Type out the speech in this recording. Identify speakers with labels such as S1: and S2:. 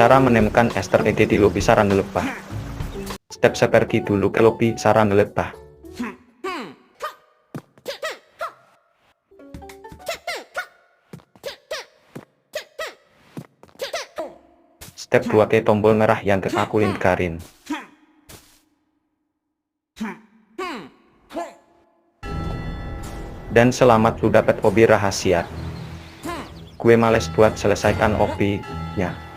S1: Cara menemukan Ester ED di lobi sarang lebah. Step seperti dulu ke lobi sarang lebah. Step 2 ke tombol merah yang ke aku lingkarin. Dan selamat lu dapat obi rahasia. Gue males buat selesaikan obi-nya.